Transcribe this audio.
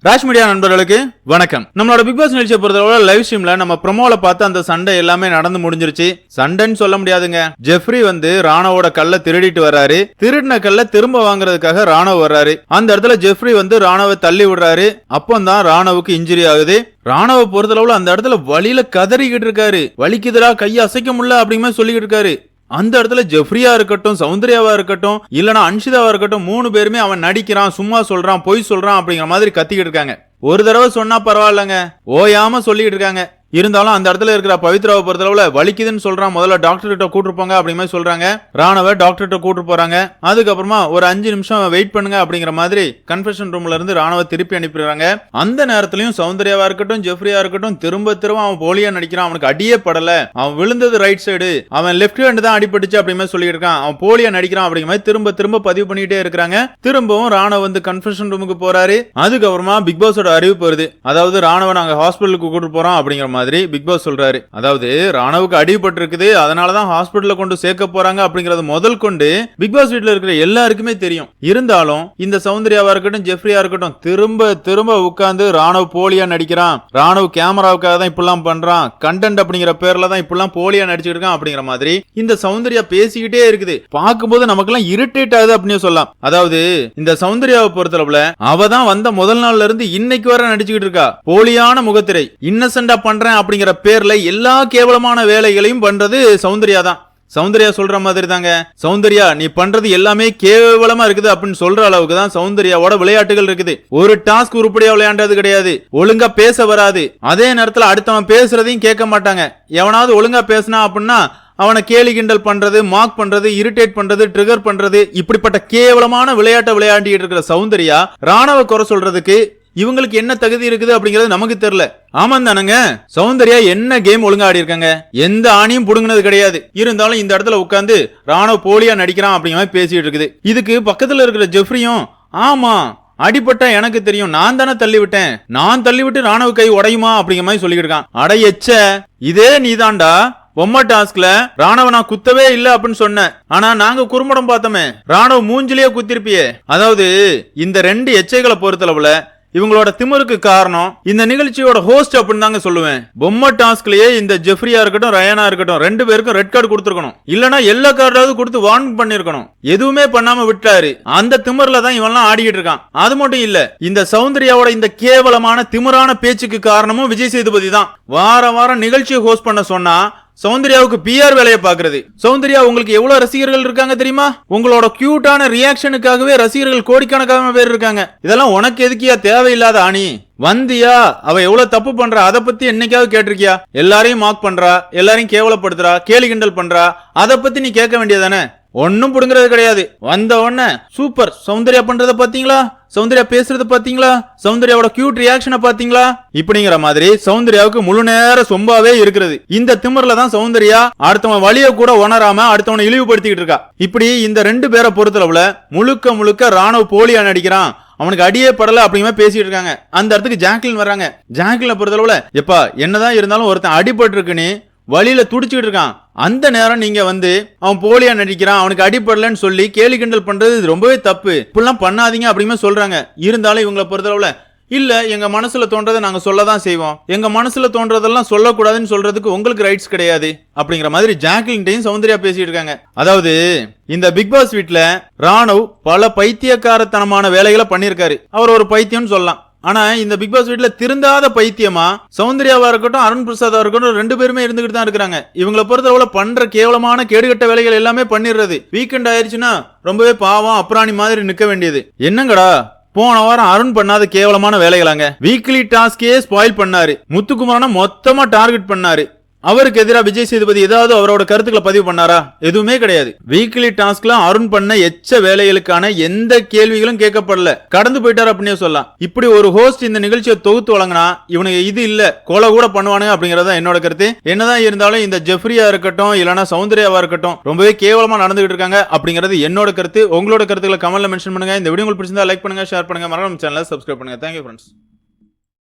Raj media நண்பர்களுக்கு வணக்கம். நம்மளோட பிக் பாஸ் நிகழ்ச்சியை பொறுத்தவரை லைவ் ஸ்ட்ரீம்ல நம்ம ப்ரோமோல பார்த்து அந்த சண்டை எல்லாமே நடந்து முடிஞ்சிருச்சு. சண்டைன்னு சொல்ல முடியாதுங்க. ஜெஃப்ரி ராணவோட கல்ல திருடிட்டு வர்றாரு. திருடின கல்ல திரும்ப வாங்குறதுக்காக ராணவ் வர்றாரு. அந்த இடத்துல ஜெஃப்ரி ராணவை தள்ளி விடுறாரு. அப்பந்தான் ராணவுக்கு இன்ஜுரி ஆகுது. ராணவ பொறுத்தளவுல அந்த இடத்துல வழியில கதறிக்கிட்டு இருக்காரு. வலிக்குதுடா, கையை அசைக்க முடியல அப்படிங்கிற சொல்லிக்கிட்டு இருக்காரு. அந்த இடத்துல ஜெஃப்ரியா இருக்கட்டும், சௌந்தர்யாவா இருக்கட்டும், இல்லனா அன்ஷிதாவா இருக்கட்டும், 3 பேருமே அவன் நடிக்கிறான், சும்மா சொல்றான், பொய் சொல்றான் அப்படிங்கிற மாதிரி கத்திக்கிட்டு இருக்காங்க. ஒரு தடவை சொன்னா பரவாயில்லங்க, ஓயாம சொல்லிட்டு இருக்காங்க. இருந்தாலும் அந்த இடத்துல இருக்கிற பவித்ராவை பொறுத்தளவுல வலிக்குதுன்னு சொல்றான். முதல்ல டாக்டர் கிட்ட கூட்டு போங்க அப்படிங்கிற மாதிரி சொல்றாங்க. ராணவ டாக்டர் கிட்ட கூட்டு போறாங்க. அதுக்கப்புறமா ஒரு 5 நிமிஷம் வெயிட் பண்ணுங்க அப்படிங்கிற மாதிரி கன்ஃபெஷன் ரூம்ல இருந்து ராணவ திருப்பி அனுப்பிடுறாங்க. அந்த நேரத்திலயும் சௌந்தர்யாவா இருக்கட்டும், ஜெஃப்ரியா இருக்கட்டும், திரும்ப அவன் போலியா நடிக்கிறான். அவனுக்கு அடியே படல, அவன் விழுந்தது ரைட் சைடு, அவன் லெப்ட் ஹேண்ட் தான் அடிபட்டுச்சு அப்படிங்கிற மாதிரி சொல்லிட்டு இருக்கான். அவன் போலியா நடிக்கிறான் அப்படிங்கிற மாதிரி திரும்ப பதிவு பண்ணிட்டே இருக்காங்க. திரும்பவும் ராணவ கன்ஃபெஷன் ரூமுக்கு போறாரு. அதுக்கப்புறமா பிக் பாஸோட அறிவிப்பு வருது. அதாவது ராணவ நாங்க ஹாஸ்பிட்டலுக்கு கூட்டு போறோம் அப்படிங்கிற மாதிரி பிக் பாஸ் சொல்றாரு. அதாவது ராணவுக்கு அடிபட்டு இருக்குது, அதனாலதான் ஹாஸ்பிட்டல்ல கொண்டு சேர்க்க போறாங்க அப்படிங்கறது முதல் கொண்டு பிக் பாஸ் வீட்ல இருக்கிற எல்லாருக்குமே தெரியும். இருந்தாலும் இந்த சௌந்தர்யாவா இருக்கட்டும், ஜெஃப்ரியா இருக்கட்டும், திரும்ப உட்கார்ந்து ராணவ் போலியா நடிக்கிறான், ராணவ் கேமராவுக்காக தான் இப்படிலாம் பண்றான், கண்டென்ட் அப்படிங்கிற பேர்ல தான் இப்படிலாம் போலியா நடிச்சிட்டு இருக்கான் அப்படிங்கிற மாதிரி இந்த சௌந்தர்யா பேசிக்கிட்டே இருக்குது. பார்க்கும்போது நமக்கெல்லாம் இரிட்டேட் ஆகுது அப்படின்னு சொல்லலாம். அதாவது இந்த சௌந்தர்யாவை பொறுத்தளவுல அவ தான் வந்த முதல் நாள்ல இருந்து இன்னைக்கு வரை நடிச்சுக்கிட்டு இருக்கா. போலியான முகத்திரை, இன்னசென்டா பண்றேன் அப்படிங்கிற பேர்ல எல்லா கேவலமான வேலைகளையும் பண்றது சௌந்தர்யா தான். சௌந்தர்யா சொல்ற மாதிரி தாங்க, சௌந்தர்யா நீ பண்றது எல்லாமே கேவலமா இருக்குது அப்படின்னு சொல்ற அளவுக்கு தான் சௌந்தர்யாவோட விளையாட்டுகள் இருக்குது. ஒரு டாஸ்க் உருப்படியா விளையாண்டது கிடையாது, ஒழுங்கா பேச வராது. அதே நேரத்துல அடுத்தவன் பேசுறதையும் கேட்க மாட்டாங்க. எவனாவது ஒழுங்கா பேசினா அப்படின்னா அவனை கேலி கிண்டல் பண்றது, மார்க் பண்றது, இரிட்டேட் பண்றது, ட்ரிகர் பண்றது, இப்படிப்பட்ட கேவலமான விளையாட்டை விளையாண்டிட்டு இருக்கிற சௌந்தர்யா ராணவ குறை சொல்றதுக்கு இவங்களுக்கு என்ன தகுதி இருக்குது அப்படிங்கறது நமக்கு தெரியல. ஆமாம் தானங்க, சௌந்தர்யா என்ன கேம் ஒழுங்கா ஆடி இருக்காங்க, எந்த ஆணியும் புடுங்கினது கிடையாது. இருந்தாலும் இந்த இடத்துல உட்கார்ந்து ராணவ் போலியா நடிக்கிறான் அப்படிங்கிற மாதிரி பேசிட்டு இருக்குது. இதுக்கு பக்கத்துல இருக்கிற ஜெஃப்ரியும் ஆமா அடிப்பட்டா எனக்கு தெரியும், நான் தானே தள்ளி விட்டேன், நான் தள்ளி விட்டு ராணவ கை உடையுமா அப்படிங்கிற மாதிரி சொல்லிட்டு இருக்கான். அடையச்ச இதே நீதான்டா பொம்மை டாஸ்க்ல ராணவ நான் குத்தவே இல்ல அப்படின்னு சொன்ன, ஆனா நாங்க குறும்படம் பார்த்தோமே, ராணவ மூஞ்சிலேயே குத்திருப்பியே. அதாவது இந்த 2 எச்சைகளை பொறுத்தளவுல இவங்களோட திமிருக்கு காரணம் இந்த நிகழ்ச்சியோட ஹோஸ்ட் அப்படின்னு தாங்க சொல்லுவேன். பொம்மை டாஸ்க்லயே இந்த ஜெஃப்ரியா இருக்கட்டும், ரயானா இருக்கட்டும், 2 பேருக்கும் ரெட் கார்டு கொடுத்துருக்கணும், இல்லனா எல்லோ கார்டாவது கொடுத்து வார்ன் பண்ணிருக்கணும். எதுவுமே பண்ணாம விட்டாரு. அந்த திமிர்ல தான் இவெல்லாம் ஆடிக்கிட்டு இருக்கான். அது மட்டும் இல்ல, இந்த சௌந்தர்யாவோட இந்த கேவலமான திமிரான பேச்சுக்கு காரணமும் விஜய் சேதுபதி தான். வாரம் நிகழ்ச்சியை ஹோஸ்ட் பண்ண சொன்னா சௌந்தர்யாவுக்கு பிஆர் வேலையை பாக்குறது. சௌந்தர்யா உங்களுக்கு எவ்வளவு ரசிகர்கள் இருக்காங்க தெரியுமா? உங்களோட கியூட்டான ரியாக்ஷனுக்காகவே ரசிகர்கள் கோடிக்கணக்கான பேர் இருக்காங்க. இதெல்லாம் உனக்கு எதுக்கியா தேவையில்லாத ஆணி? வந்தியா அவ எவ்வளவு தப்பு பண்றா அதை பத்தி என்னைக்காவது கேட்டிருக்கியா? எல்லாரையும் மார்க் பண்றா, எல்லாரையும் கேவலப்படுத்துறா, கேலி கிண்டல் பண்றா, அதை பத்தி நீ கேட்க வேண்டியதானே? ஒன்னும் புடுங்கிறது கிடையாது. வந்த உடனே சூப்பர் சௌந்தர்யா பண்றத பாத்தீங்களா, சௌந்தர்யா பேசுறது பாத்தீங்களா, சௌந்தர்யாவோட கியூட் ரியாக்ஷனை பாத்தீங்களா, இப்படிங்கிற மாதிரி சௌந்தர்யாவுக்கு முழு நேர சொம்பாவே இருக்கிறது. இந்த திமிர்ல தான் சௌந்தர்யா அடுத்தவன் வழிய கூட உணராம அடுத்தவனை இழிவுபடுத்திக்கிட்டு இருக்கா. இப்படி இந்த 2 பேரை பொறுத்தளவுல முழுக்க ராணவ் போலியா நடிக்கிறான், அவனுக்கு அடியே படல அப்படிங்கிற பேசிட்டு இருக்காங்க. அந்த இடத்துக்கு ஜாக்லின் வர்றாங்க. ஜாக்லினை பொறுத்தளவுல எப்பா என்னதான் இருந்தாலும் ஒருத்தன் அடிபட்டு இருக்குன்னு வழியில துடிச்சுக்கிட்டு இருக்கான். அந்த நேரம் நீங்க அவன் போலியா நடிக்கிறான், அவனுக்கு அடிப்படலன்னு சொல்லி கேலி கிண்டல் பண்றது ரொம்பவே தப்பு, இப்படிலாம் பண்ணாதீங்க அப்படிங்கிற சொல்றாங்க. இருந்தாலும் இவங்களை பொறுத்தளவுல இல்ல எங்க மனசுல தோன்றதை நாங்க சொல்லதான் செய்வோம், எங்க மனசுல தோன்றதெல்லாம் சொல்லக்கூடாதுன்னு சொல்றதுக்கு உங்களுக்கு ரைட்ஸ் கிடையாது அப்படிங்கிற மாதிரி ஜாக்லின்டையும் சௌந்தர்யா பேசிட்டு இருக்காங்க. அதாவது இந்த பிக் பாஸ் வீட்ல ராணவ் பல பைத்தியக்காரத்தனமான வேலைகளை பண்ணிருக்காரு. அவர் ஒரு பைத்தியம்னு சொல்லலாம். ஆனா இந்த பிக் பாஸ் வீட்ல திருந்தாத பைத்தியமா சௌந்தர்யாவா இருக்கட்டும், அருண் பிரசாதா இருக்கட்டும், 2 பேருமே இருந்துகிட்டு தான் இருக்காங்க. இவங்களை பொறுத்தளவுல பண்ற கேவலமான கேடுகட்ட வேலைகள் எல்லாமே பண்ணிடுறது. வீக்கெண்ட் ஆயிடுச்சுன்னா ரொம்பவே பாவம் அப்ராணி மாதிரி நிக்க வேண்டியது. என்னங்கடா போன வாரம் அருண் பண்ணாத கேவலமான வேலைகளாங்க. வீக்லி டாஸ்கே ஸ்பாயில் பண்ணாரு. முத்துக்குமாரனை மொத்தமா டார்கெட் பண்ணாரு. அவருக்கு எதிராக விஜய் சேதுபதி ஏதாவது அவரோட கருத்துக்களை பதிவு பண்ணாரா? எதுவுமே கிடையாது. வீக்லி டாஸ்க்ல அருண் பண்ண எச்ச வேலைகளுக்கான எந்த கேள்விகளும் கேட்கப்படல, கடந்து போயிட்டாரு அப்படின்னு சொல்லலாம். இப்படி ஒரு ஹோஸ்ட் இந்த நிகழ்ச்சியை தொகுத்து வழங்கினா இவனுக்கு இது இல்ல கொலை கூட பண்ணுவானுங்க அப்படிங்கறத என்னோட கருத்து. என்னதான் இருந்தாலும் இந்த ஜெஃப்ரியா இருக்கட்டும் இல்லனா சௌந்தர்யாவா இருக்கட்டும் ரொம்பவே கேவலமா நடந்துகிட்டு இருக்காங்க அப்படிங்கறது என்னோட கருத்து. உங்களோட கருத்துக்களை கமெண்ட்ல மென்ஷன் பண்ணுங்க. இந்த வீடியோ உங்களுக்கு பிடிச்சிருந்தா லைக் பண்ணுங்க, ஷேர் பண்ணுங்க, மறக்காம சேனலை சப்ஸ்கிரைப் பண்ணுங்க. Thank you friends.